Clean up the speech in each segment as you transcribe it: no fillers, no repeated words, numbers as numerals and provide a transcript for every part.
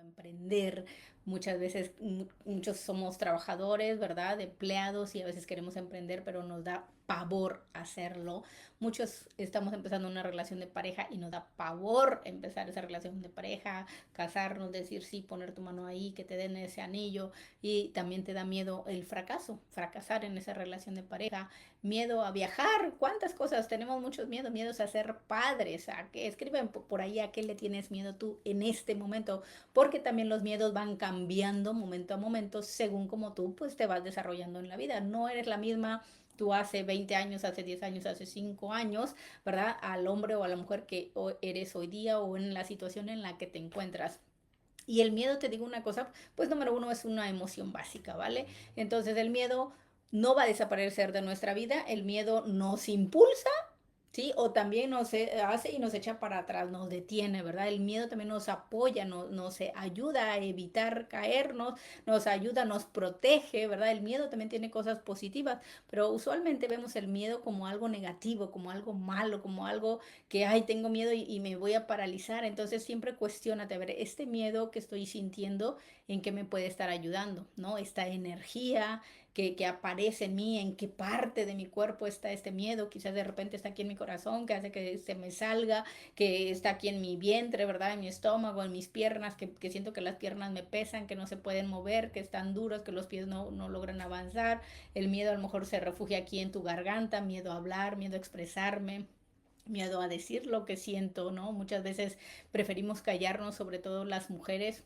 emprender. Muchas veces, muchos somos trabajadores, ¿verdad? Empleados y a veces queremos emprender, pero nos da pavor hacerlo. Muchos estamos empezando una relación de pareja y nos da pavor empezar esa relación de pareja, casarnos, decir sí, poner tu mano ahí, que te den ese anillo y también te da miedo el fracaso, fracasar en esa relación de pareja, miedo a viajar, cuántas cosas, tenemos muchos miedos, miedos a ser padres, a que escriben por ahí a qué le tienes miedo tú en este momento, porque también los miedos van cambiando momento a momento según como tú pues te vas desarrollando en la vida, no eres la misma tú hace 20 años, hace 10 años, hace 5 años, ¿verdad? Al hombre o a la mujer que eres hoy día o en la situación en la que te encuentras. Y el miedo, te digo una cosa, pues número uno es una emoción básica, ¿vale? Entonces el miedo no va a desaparecer de nuestra vida, el miedo nos impulsa. Sí, o también nos hace y nos echa para atrás, nos detiene, ¿verdad? El miedo también nos apoya, nos ayuda a evitar caernos, nos ayuda, nos protege, ¿verdad? El miedo también tiene cosas positivas, pero usualmente vemos el miedo como algo negativo, como algo malo, como algo que, ay, tengo miedo y me voy a paralizar. Entonces siempre cuestiónate, a ver, este miedo que estoy sintiendo, ¿en qué me puede estar ayudando? ¿No? Esta energía que aparece en mí, en qué parte de mi cuerpo está este miedo, quizás de repente está aquí en mi corazón, que hace que se me salga, que está aquí en mi vientre, ¿verdad? En mi estómago, en mis piernas, que siento que las piernas me pesan, que no se pueden mover, que están duros, que los pies no logran avanzar. El miedo a lo mejor se refugia aquí en tu garganta, miedo a hablar, miedo a expresarme, miedo a decir lo que siento, ¿no? Muchas veces preferimos callarnos, sobre todo las mujeres.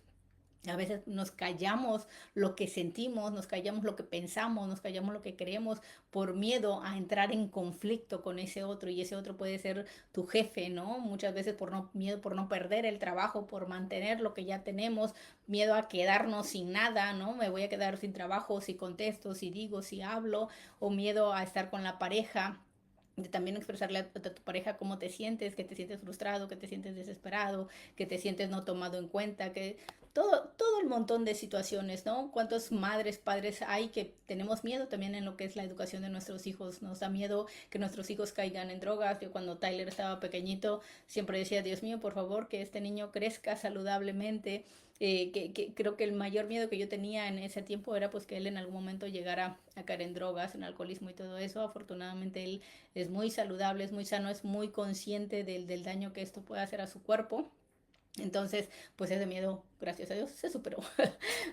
A veces nos callamos lo que sentimos, nos callamos lo que pensamos, nos callamos lo que queremos por miedo a entrar en conflicto con ese otro y ese otro puede ser tu jefe, ¿no? Muchas veces por no miedo por no perder el trabajo, por mantener lo que ya tenemos, miedo a quedarnos sin nada, ¿no? Me voy a quedar sin trabajo si contesto, si digo, si hablo, o miedo a estar con la pareja, de también expresarle a tu pareja cómo te sientes, que te sientes frustrado, que te sientes desesperado, que te sientes no tomado en cuenta, que todo el montón de situaciones, ¿no? ¿Cuántas madres, padres hay que tenemos miedo también en lo que es la educación de nuestros hijos? Nos da miedo que nuestros hijos caigan en drogas. Yo cuando Tyler estaba pequeñito siempre decía, Dios mío, por favor, que este niño crezca saludablemente. Creo que el mayor miedo que yo tenía en ese tiempo era pues que él en algún momento llegara a caer en drogas, en alcoholismo y todo eso. Afortunadamente él es muy saludable, es muy sano, es muy consciente del daño que esto puede hacer a su cuerpo. Entonces, pues ese miedo, gracias a Dios, se superó,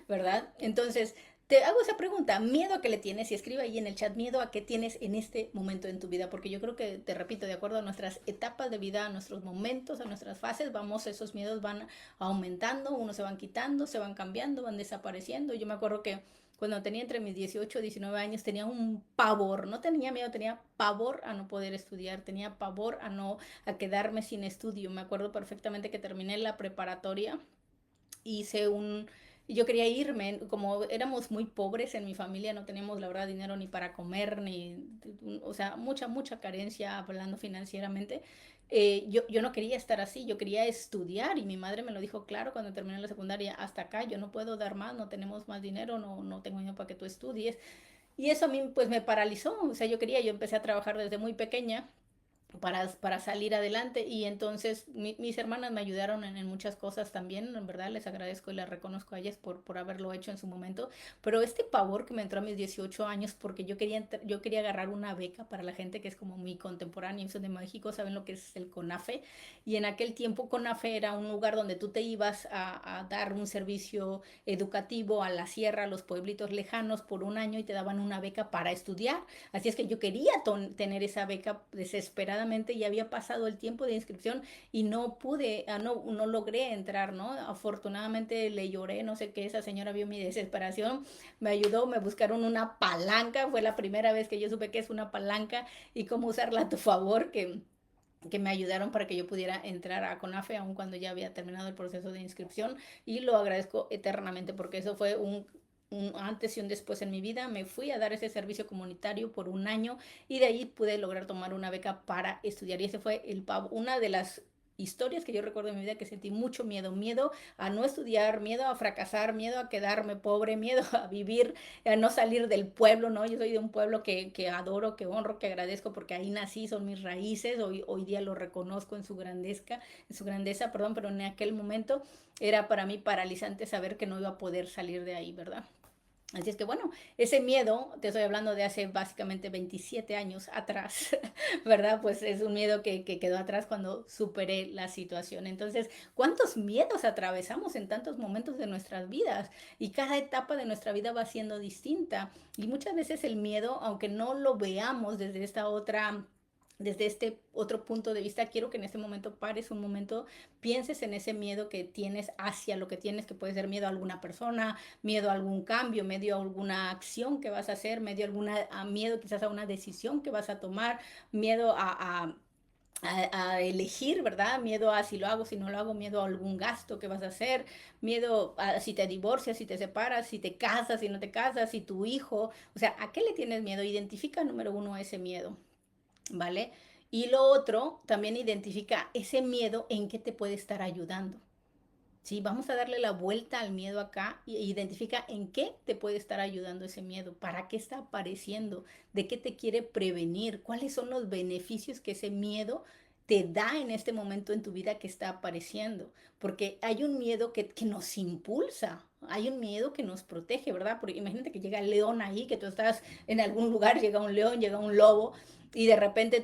¿verdad? Entonces, te hago esa pregunta, miedo a qué le tienes y escribe ahí en el chat miedo a qué tienes en este momento en tu vida, porque yo creo que, te repito, de acuerdo a nuestras etapas de vida, a nuestros momentos, a nuestras fases, vamos, esos miedos van aumentando, unos se van quitando, se van cambiando, van desapareciendo. Yo me acuerdo que cuando tenía entre mis 18 y 19 años tenía un pavor, no tenía miedo, tenía pavor a no poder estudiar, tenía pavor a quedarme sin estudio. Me acuerdo perfectamente que terminé la preparatoria, hice un... Yo quería irme, como éramos muy pobres en mi familia, no teníamos la verdad dinero ni para comer, ni, o sea, mucha carencia hablando financieramente. Yo no quería estar así, yo quería estudiar y mi madre me lo dijo claro cuando terminé la secundaria, hasta acá, yo no puedo dar más, no tenemos más dinero, no tengo dinero para que tú estudies. Y eso a mí pues me paralizó, o sea, yo empecé a trabajar desde muy pequeña para salir adelante y entonces mis hermanas me ayudaron en muchas cosas también, en verdad les agradezco y les reconozco a ellas por haberlo hecho en su momento, pero este pavor que me entró a mis 18 años porque yo quería agarrar una beca para la gente que es como mi contemporánea, son de México, saben lo que es el CONAFE, y en aquel tiempo CONAFE era un lugar donde tú te ibas a dar un servicio educativo a la sierra, a los pueblitos lejanos por un año y te daban una beca para estudiar. Así es que yo quería tener esa beca desesperadamente y había pasado el tiempo de inscripción y no pude, no logré entrar, ¿no? Afortunadamente le lloré, no sé qué, esa señora vio mi desesperación, me ayudó, me buscaron una palanca, fue la primera vez que yo supe que es una palanca y cómo usarla a tu favor, que me ayudaron para que yo pudiera entrar a CONAFE, aun cuando ya había terminado el proceso de inscripción, y lo agradezco eternamente porque eso fue un antes y un después en mi vida. Me fui a dar ese servicio comunitario por un año y de ahí pude lograr tomar una beca para estudiar y ese fue una de las historias que yo recuerdo en mi vida que sentí mucho miedo, miedo a no estudiar, miedo a fracasar, miedo a quedarme pobre, miedo a vivir, a no salir del pueblo, ¿no? Yo soy de un pueblo que adoro, que honro, que agradezco porque ahí nací, son mis raíces, hoy día lo reconozco en su grandeza, perdón, pero en aquel momento era para mí paralizante saber que no iba a poder salir de ahí, ¿verdad? Así es que bueno, ese miedo, te estoy hablando de hace básicamente 27 años atrás, ¿verdad? Pues es un miedo que quedó atrás cuando superé la situación. Entonces, ¿cuántos miedos atravesamos en tantos momentos de nuestras vidas? Y cada etapa de nuestra vida va siendo distinta. Y muchas veces el miedo, aunque no lo veamos desde este otro punto de vista, quiero que en este momento pares un momento, pienses en ese miedo que tienes hacia lo que tienes, que puede ser miedo a alguna persona, miedo a algún cambio, miedo a alguna acción que vas a hacer, miedo quizás a una decisión que vas a tomar, miedo a elegir, ¿verdad? Miedo a si lo hago, si no lo hago, miedo a algún gasto que vas a hacer, miedo a si te divorcias, si te separas, si te casas, si no te casas, si tu hijo, o sea, ¿a qué le tienes miedo? Identifica número uno ese miedo, ¿vale? Y lo otro, también identifica ese miedo en qué te puede estar ayudando. Sí, vamos a darle la vuelta al miedo acá e identifica en qué te puede estar ayudando ese miedo, para qué está apareciendo, de qué te quiere prevenir, cuáles son los beneficios que ese miedo te da en este momento en tu vida que está apareciendo. Porque hay un miedo que nos impulsa, hay un miedo que nos protege, ¿verdad? Porque imagínate que llega el león ahí, que tú estás en algún lugar, llega un león, llega un lobo, y de repente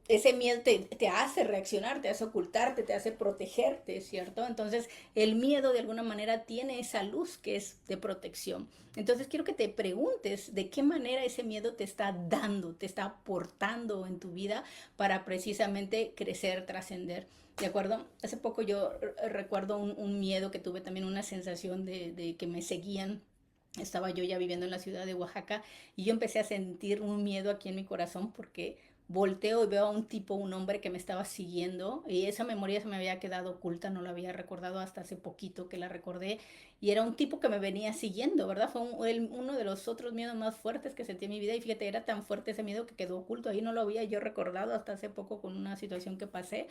ese miedo te hace reaccionar, te hace ocultarte, te hace protegerte, ¿cierto? Entonces, el miedo de alguna manera tiene esa luz que es de protección. Entonces, quiero que te preguntes de qué manera ese miedo te está dando, te está aportando en tu vida para precisamente crecer, trascender. ¿De acuerdo? Hace poco yo recuerdo un miedo que tuve también, una sensación de que me seguían. Estaba yo ya viviendo en la ciudad de Oaxaca y yo empecé a sentir un miedo aquí en mi corazón porque volteo y veo a un tipo, un hombre que me estaba siguiendo, y esa memoria se me había quedado oculta, no la había recordado hasta hace poquito que la recordé, y era un tipo que me venía siguiendo, ¿verdad? Fue uno de los otros miedos más fuertes que sentí en mi vida, y fíjate, era tan fuerte ese miedo que quedó oculto, ahí no lo había yo recordado hasta hace poco con una situación que pasé.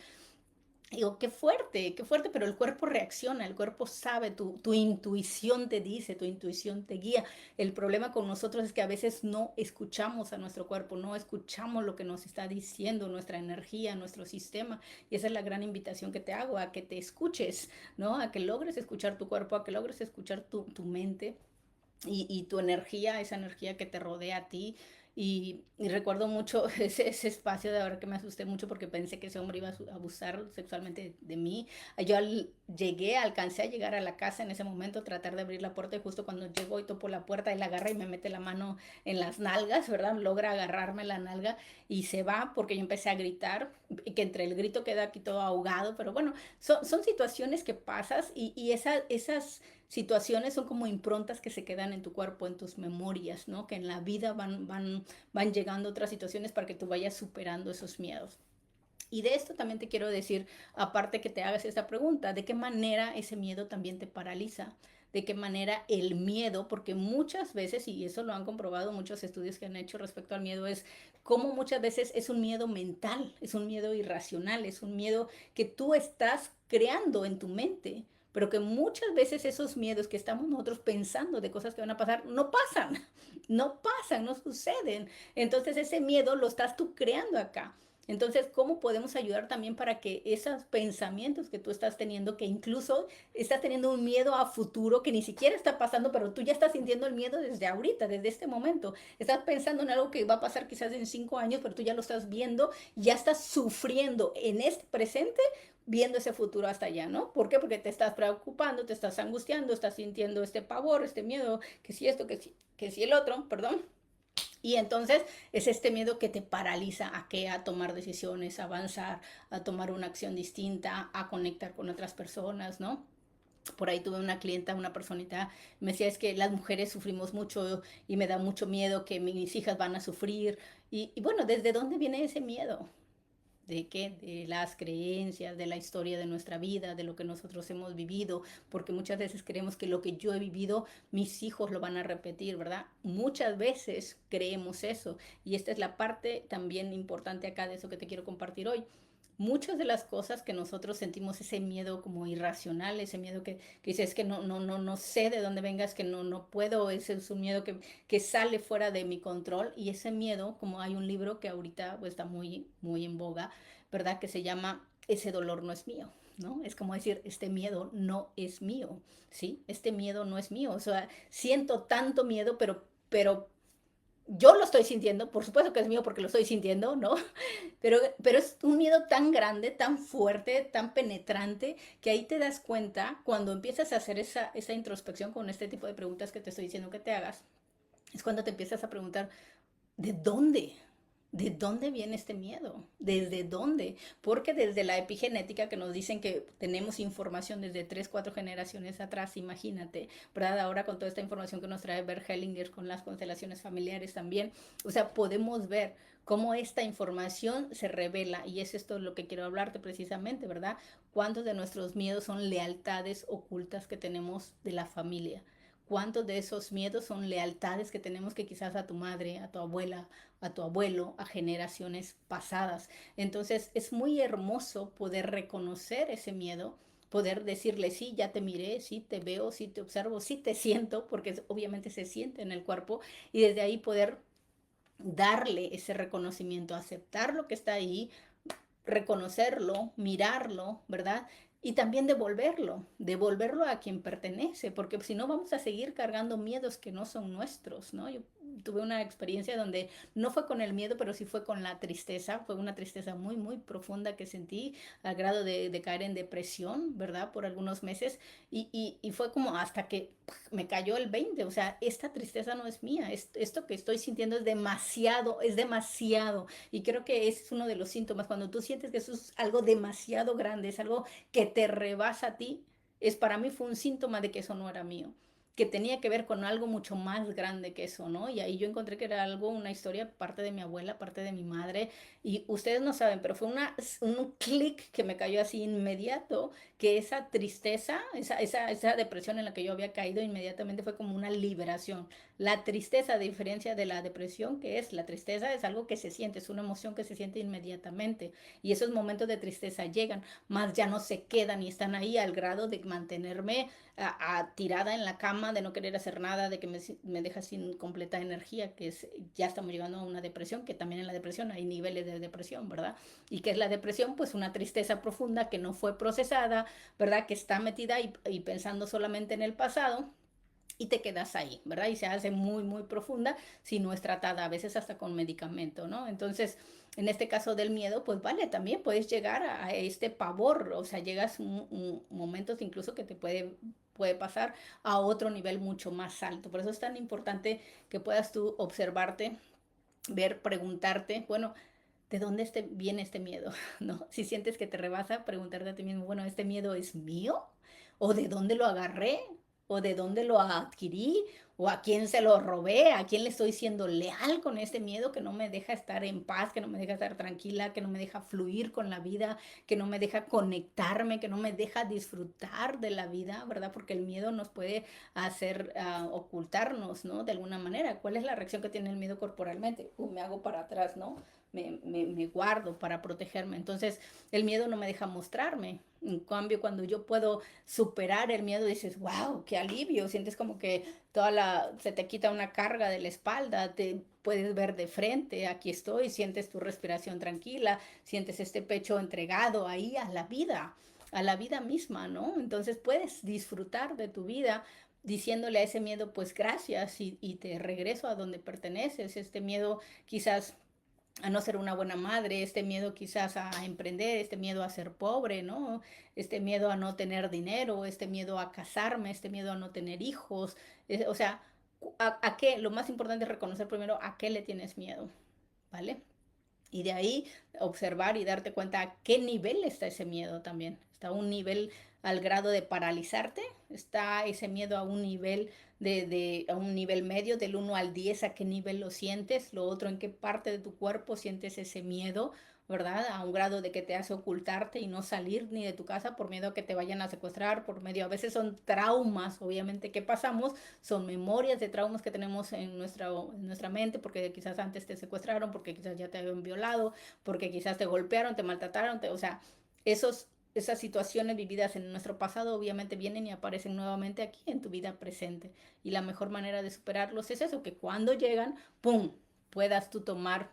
Digo, qué fuerte, pero el cuerpo reacciona, el cuerpo sabe, tu intuición te dice, tu intuición te guía. El problema con nosotros es que a veces no escuchamos a nuestro cuerpo, no escuchamos lo que nos está diciendo nuestra energía, nuestro sistema. Y esa es la gran invitación que te hago, a que te escuches, ¿no? A que logres escuchar tu cuerpo, a que logres escuchar tu mente y tu energía, esa energía que te rodea a ti. Y recuerdo mucho ese espacio, de verdad que me asusté mucho porque pensé que ese hombre iba a abusar sexualmente de mí. Alcancé a llegar a la casa en ese momento, tratar de abrir la puerta, y justo cuando llego y topo la puerta, él agarra y me mete la mano en las nalgas, ¿verdad? Logra agarrarme la nalga y se va porque yo empecé a gritar, que entre el grito queda aquí todo ahogado, pero bueno, son situaciones que pasas, y esas situaciones son como improntas que se quedan en tu cuerpo, en tus memorias, ¿no? Que en la vida van llegando otras situaciones para que tú vayas superando esos miedos. Y de esto también te quiero decir, aparte que te hagas esta pregunta, ¿de qué manera ese miedo también te paraliza? ¿De qué manera el miedo? Porque muchas veces, y eso lo han comprobado muchos estudios que han hecho respecto al miedo, es cómo muchas veces es un miedo mental, es un miedo irracional, es un miedo que tú estás creando en tu mente, pero que muchas veces esos miedos que estamos nosotros pensando de cosas que van a pasar, no pasan, no pasan, no suceden. Entonces ese miedo lo estás tú creando acá. Entonces, ¿cómo podemos ayudar también para que esos pensamientos que tú estás teniendo, que incluso estás teniendo un miedo a futuro que ni siquiera está pasando, pero tú ya estás sintiendo el miedo desde ahorita, desde este momento? Estás pensando en algo que va a pasar quizás en 5 años, pero tú ya lo estás viendo, ya estás sufriendo en este presente, viendo ese futuro hasta allá, ¿no? ¿Por qué? Porque te estás preocupando, te estás angustiando, estás sintiendo este pavor, este miedo, que si esto, que si el otro, perdón. Y entonces es este miedo que te paraliza a qué, a tomar decisiones, a avanzar, a tomar una acción distinta, a conectar con otras personas, ¿no? Por ahí tuve una clienta, una personita, me decía, es que las mujeres sufrimos mucho y me da mucho miedo que mis hijas van a sufrir. Y bueno, ¿desde dónde viene ese miedo? ¿De qué? De las creencias, de la historia de nuestra vida, de lo que nosotros hemos vivido, porque muchas veces creemos que lo que yo he vivido, mis hijos lo van a repetir, ¿verdad? Muchas veces creemos eso, y esta es la parte también importante acá de eso que te quiero compartir hoy. muchas de las cosas que nosotros sentimos ese miedo como irracional, ese miedo que dices que no sé de dónde vengas, que no puedo, ese es un miedo que sale fuera de mi control y ese miedo, como hay un libro que ahorita pues, está muy en boga, ¿verdad? Que se llama Ese dolor no es mío. ¿No? Es como decir, este miedo no es mío, ¿sí? Este miedo no es mío, o sea, siento tanto miedo, pero yo lo estoy sintiendo, por supuesto que es mío porque lo estoy sintiendo, ¿no? Pero es un miedo tan grande, tan fuerte, tan penetrante, que ahí te das cuenta cuando empiezas a hacer esa introspección con este tipo de preguntas que te estoy diciendo que te hagas, es cuando te empiezas a preguntar, ¿de dónde? ¿De dónde viene este miedo? ¿Desde dónde? Porque desde la epigenética que nos dicen que tenemos información desde 3 4 generaciones atrás, imagínate, ¿verdad? Ahora con toda esta información que nos trae Bert Hellinger con las constelaciones familiares también, o sea, podemos ver cómo esta información se revela y es esto lo que quiero hablarte precisamente, ¿verdad? ¿Cuántos de nuestros miedos son lealtades ocultas que tenemos de la familia? ¿Cuántos de esos miedos son lealtades que tenemos que quizás a tu madre, a tu abuela, a tu abuelo, a generaciones pasadas? Entonces es muy hermoso poder reconocer ese miedo, poder decirle, sí, ya te miré, sí te veo, sí te observo, sí te siento, porque obviamente se siente en el cuerpo, y desde ahí poder darle ese reconocimiento, aceptar lo que está ahí, reconocerlo, mirarlo, ¿verdad? Y también devolverlo a quien pertenece, porque si no vamos a seguir cargando miedos que no son nuestros, ¿no? Yo tuve una experiencia donde no fue con el miedo, pero sí fue con la tristeza, fue una tristeza muy profunda que sentí al grado de caer en depresión, ¿verdad? Por algunos meses y fue como hasta que me cayó el 20, o sea, esta tristeza no es mía, esto que estoy sintiendo es demasiado, y creo que ese es uno de los síntomas, cuando tú sientes que eso es algo demasiado grande, es algo que te rebasa a ti, es para mí fue un síntoma de que eso no era mío, que tenía que ver con algo mucho más grande que eso, ¿no? Y ahí yo encontré que era algo, una historia, parte de mi abuela, parte de mi madre, y ustedes no saben, pero fue un clic que me cayó así inmediato, que esa tristeza, esa depresión en la que yo había caído inmediatamente fue como una liberación. La tristeza, a diferencia de la depresión, que es la tristeza, es algo que se siente, es una emoción que se siente inmediatamente. Y esos momentos de tristeza llegan, más ya no se quedan y están ahí al grado de mantenerme tirada en la cama, de no querer hacer nada, de que me deja sin completa energía, que es, ya estamos llegando a una depresión, que también en la depresión hay niveles de depresión, ¿verdad? ¿Y qué es la depresión? Pues una tristeza profunda que no fue procesada, ¿verdad? Que está metida y pensando solamente en el pasado y te quedas ahí, ¿verdad? Y se hace muy profunda si no es tratada, a veces hasta con medicamento, ¿no? Entonces, en este caso del miedo, pues vale, también puedes llegar a este pavor, o sea, llegas momentos incluso que te puede pasar a otro nivel mucho más alto. Por eso es tan importante que puedas tú observarte, ver, preguntarte, bueno, ¿de dónde viene este miedo? ¿No? Si sientes que te rebasa, preguntarte a ti mismo, bueno, ¿este miedo es mío? ¿O de dónde lo agarré? ¿O de dónde lo adquirí? ¿O a quién se lo robé? ¿A quién le estoy siendo leal con este miedo que no me deja estar en paz, que no me deja estar tranquila, que no me deja fluir con la vida, que no me deja conectarme, que no me deja disfrutar de la vida, ¿verdad? Porque el miedo nos puede hacer ocultarnos, ¿no? De alguna manera. ¿Cuál es la reacción que tiene el miedo corporalmente? Me hago para atrás, ¿no? Me guardo para protegerme. Entonces, el miedo no me deja mostrarme. En cambio, cuando yo puedo superar el miedo, dices, wow, qué alivio. Sientes como que se te quita una carga de la espalda, te puedes ver de frente, aquí estoy, sientes tu respiración tranquila, sientes este pecho entregado ahí a la vida misma, ¿no? Entonces puedes disfrutar de tu vida diciéndole a ese miedo, pues gracias y te regreso a donde perteneces. Este miedo quizás a no ser una buena madre, este miedo quizás a emprender, este miedo a ser pobre, ¿no? Este miedo a no tener dinero, este miedo a casarme, este miedo a no tener hijos. O sea, ¿a qué? Lo más importante es reconocer primero a qué le tienes miedo, ¿vale? Y de ahí observar y darte cuenta a qué nivel está ese miedo también. Está a un nivel al grado de paralizarte, está ese miedo a un nivel a un nivel medio, del 1 al 10, a qué nivel lo sientes, lo otro, en qué parte de tu cuerpo sientes ese miedo, ¿verdad? A un grado de que te hace ocultarte y no salir ni de tu casa por miedo a que te vayan a secuestrar, por medio, a veces son traumas, obviamente, que pasamos, son memorias de traumas que tenemos en nuestra mente, porque quizás antes te secuestraron, porque quizás ya te habían violado, porque quizás te golpearon, te maltrataron, o sea, esas situaciones vividas en nuestro pasado obviamente vienen y aparecen nuevamente aquí en tu vida presente. Y la mejor manera de superarlos es eso, que cuando llegan, ¡pum!, puedas tú tomar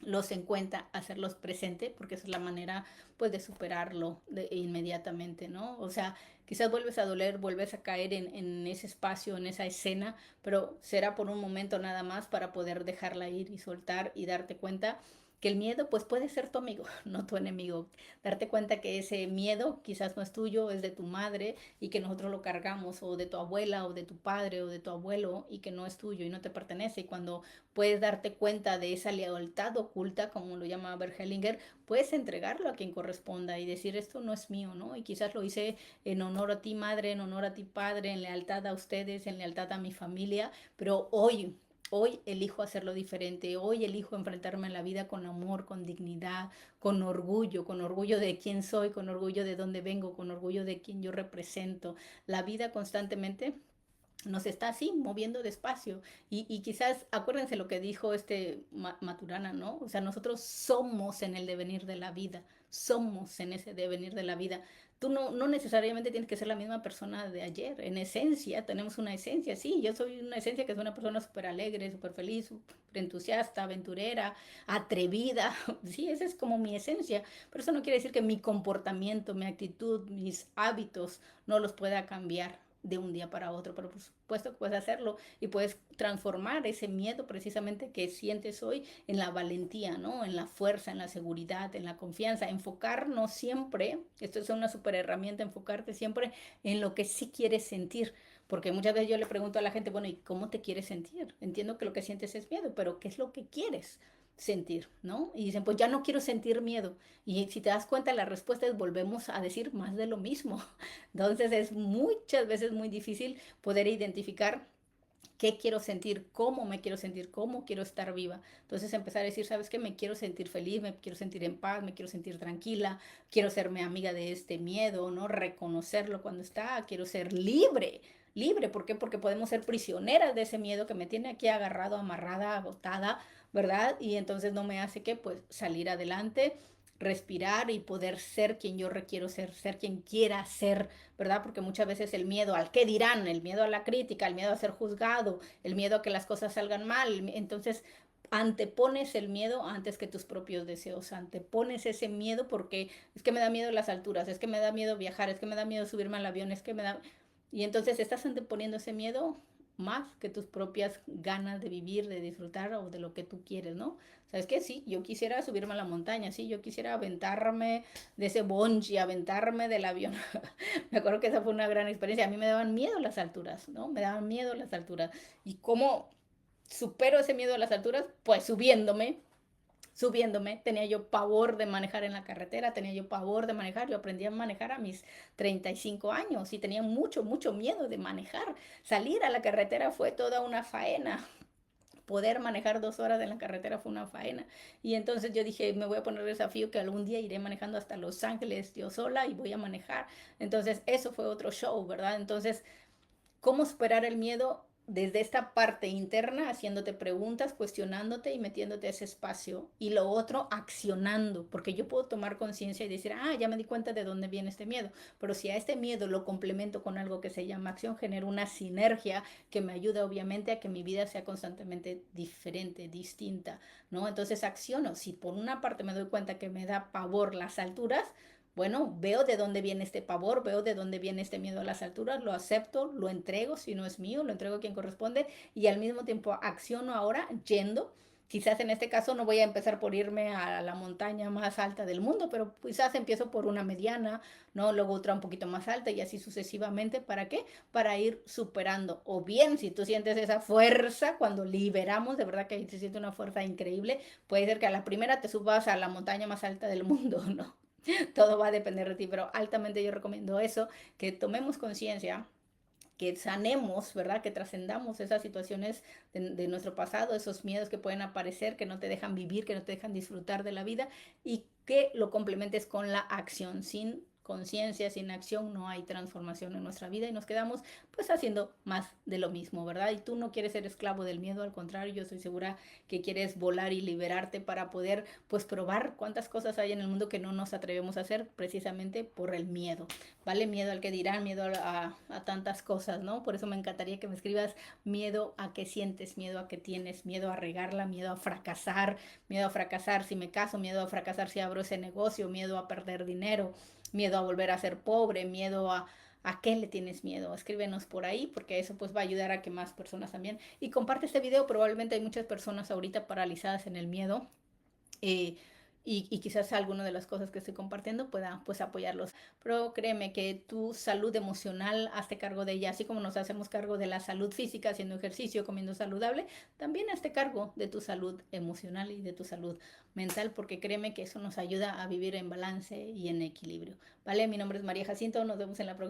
los en cuenta, hacerlos presente, porque esa es la manera pues de superarlo inmediatamente, ¿no? O sea, quizás vuelves a doler, vuelves a caer en ese espacio, en esa escena, pero será por un momento nada más para poder dejarla ir y soltar y darte cuenta que el miedo pues puede ser tu amigo, no tu enemigo. Darte cuenta que ese miedo quizás no es tuyo, es de tu madre y que nosotros lo cargamos, o de tu abuela o de tu padre o de tu abuelo, y que no es tuyo y no te pertenece. Y cuando puedes darte cuenta de esa lealtad oculta, como lo llama Bert Hellinger, puedes entregarlo a quien corresponda y decir, esto no es mío, ¿no? Y quizás lo hice en honor a ti madre, en honor a ti padre, en lealtad a ustedes, en lealtad a mi familia, pero hoy elijo hacerlo diferente, hoy elijo enfrentarme a la vida con amor, con dignidad, con orgullo de quién soy, con orgullo de dónde vengo, con orgullo de quién yo represento. La vida constantemente nos está así moviendo despacio, y quizás acuérdense lo que dijo Maturana, ¿no? O sea, nosotros somos en el devenir de la vida, somos en ese devenir de la vida. Tú no necesariamente tienes que ser la misma persona de ayer. En esencia tenemos una esencia, sí, yo soy una esencia que es una persona súper alegre, súper feliz, súper entusiasta, aventurera, atrevida, sí, esa es como mi esencia, pero eso no quiere decir que mi comportamiento, mi actitud, mis hábitos no los pueda cambiar de un día para otro, pero por supuesto que puedes hacerlo y puedes transformar ese miedo precisamente que sientes hoy en la valentía, ¿no? En la fuerza, en la seguridad, en la confianza, enfocarnos siempre, esto es una super herramienta, enfocarte siempre en lo que sí quieres sentir, porque muchas veces yo le pregunto a la gente, bueno, ¿y cómo te quieres sentir? Entiendo que lo que sientes es miedo, pero ¿qué es lo que quieres sentir, ¿no? Y dicen, pues ya no quiero sentir miedo. Y si te das cuenta, la respuesta es volvemos a decir más de lo mismo. Entonces es muchas veces muy difícil poder identificar qué quiero sentir, cómo quiero estar viva. Entonces empezar a decir, ¿sabes qué? Me quiero sentir feliz, me quiero sentir en paz, me quiero sentir tranquila, quiero serme amiga de este miedo, ¿no? Reconocerlo cuando está, quiero ser libre. Libre, ¿por qué? Porque podemos ser prisioneras de ese miedo que me tiene aquí agarrado, amarrada, agotada, ¿verdad? Y entonces no me hace que pues salir adelante, respirar y poder ser quien yo requiero ser quien quiera ser, ¿verdad? Porque muchas veces el miedo al qué dirán, el miedo a la crítica, el miedo a ser juzgado, el miedo a que las cosas salgan mal, entonces antepones el miedo antes que tus propios deseos, antepones ese miedo porque es que me da miedo las alturas, es que me da miedo viajar, es que me da miedo subirme al avión, es que me da... Y entonces estás anteponiendo ese miedo más que tus propias ganas de vivir, de disfrutar o de lo que tú quieres, ¿no? ¿Sabes qué? Sí, yo quisiera subirme a la montaña, sí, yo quisiera aventarme de ese bungee, aventarme del avión. Me acuerdo que esa fue una gran experiencia. A mí me daban miedo las alturas, ¿no? Me daban miedo las alturas. ¿Y cómo supero ese miedo a las alturas? Pues subiéndome, tenía yo pavor de manejar en la carretera, tenía yo pavor de manejar, yo aprendí a manejar a mis 35 años y tenía mucho miedo de manejar. Salir a la carretera fue toda una faena, poder manejar 2 horas en la carretera fue una faena. Y entonces yo dije, me voy a poner el desafío que algún día iré manejando hasta Los Ángeles yo sola y voy a manejar. Entonces eso fue otro show, ¿verdad? Entonces cómo superar el miedo desde esta parte interna, haciéndote preguntas, cuestionándote y metiéndote a ese espacio. Y lo otro, accionando, porque yo puedo tomar conciencia y decir, ah, ya me di cuenta de dónde viene este miedo. Pero si a este miedo lo complemento con algo que se llama acción, genero una sinergia que me ayuda obviamente a que mi vida sea constantemente diferente, distinta, ¿no? Entonces acciono. Si por una parte me doy cuenta que me da pavor las alturas, bueno, veo de dónde viene este pavor, veo de dónde viene este miedo a las alturas, lo acepto, lo entrego, si no es mío, lo entrego a quien corresponde, y al mismo tiempo acciono ahora yendo. Quizás en este caso no voy a empezar por irme a la montaña más alta del mundo, pero quizás empiezo por una mediana, ¿no? Luego otra un poquito más alta y así sucesivamente. ¿Para qué? Para ir superando. O bien, si tú sientes esa fuerza, cuando liberamos, de verdad que se siente una fuerza increíble, puede ser que a la primera te subas a la montaña más alta del mundo, ¿no? Todo va a depender de ti, pero altamente yo recomiendo eso, que tomemos conciencia, que sanemos, ¿verdad? Que trascendamos esas situaciones nuestro pasado, esos miedos que pueden aparecer, que no te dejan vivir, que no te dejan disfrutar de la vida, y que lo complementes con la acción. Sin conciencia, sin acción, no hay transformación en nuestra vida y nos quedamos pues haciendo más de lo mismo, ¿verdad? Y tú no quieres ser esclavo del miedo, al contrario, yo estoy segura que quieres volar y liberarte para poder pues probar cuántas cosas hay en el mundo que no nos atrevemos a hacer precisamente por el miedo, ¿vale? Miedo al que dirán, miedo a tantas cosas, ¿no? Por eso me encantaría que me escribas miedo a qué sientes, miedo a qué tienes, miedo a regarla, miedo a fracasar si me caso, miedo a fracasar si abro ese negocio, miedo a perder dinero, miedo a volver a ser pobre, miedo a qué le tienes miedo. Escríbenos por ahí porque eso pues va a ayudar a que más personas también. Y comparte este video, probablemente hay muchas personas ahorita paralizadas en el miedo. Eh, y quizás alguna de las cosas que estoy compartiendo pueda pues apoyarlos. Pero créeme que tu salud emocional, hazte cargo de ella, así como nos hacemos cargo de la salud física, haciendo ejercicio, comiendo saludable, también hazte cargo de tu salud emocional y de tu salud mental, porque créeme que eso nos ayuda a vivir en balance y en equilibrio. ¿Vale? Mi nombre es María Jacinto, nos vemos en la próxima.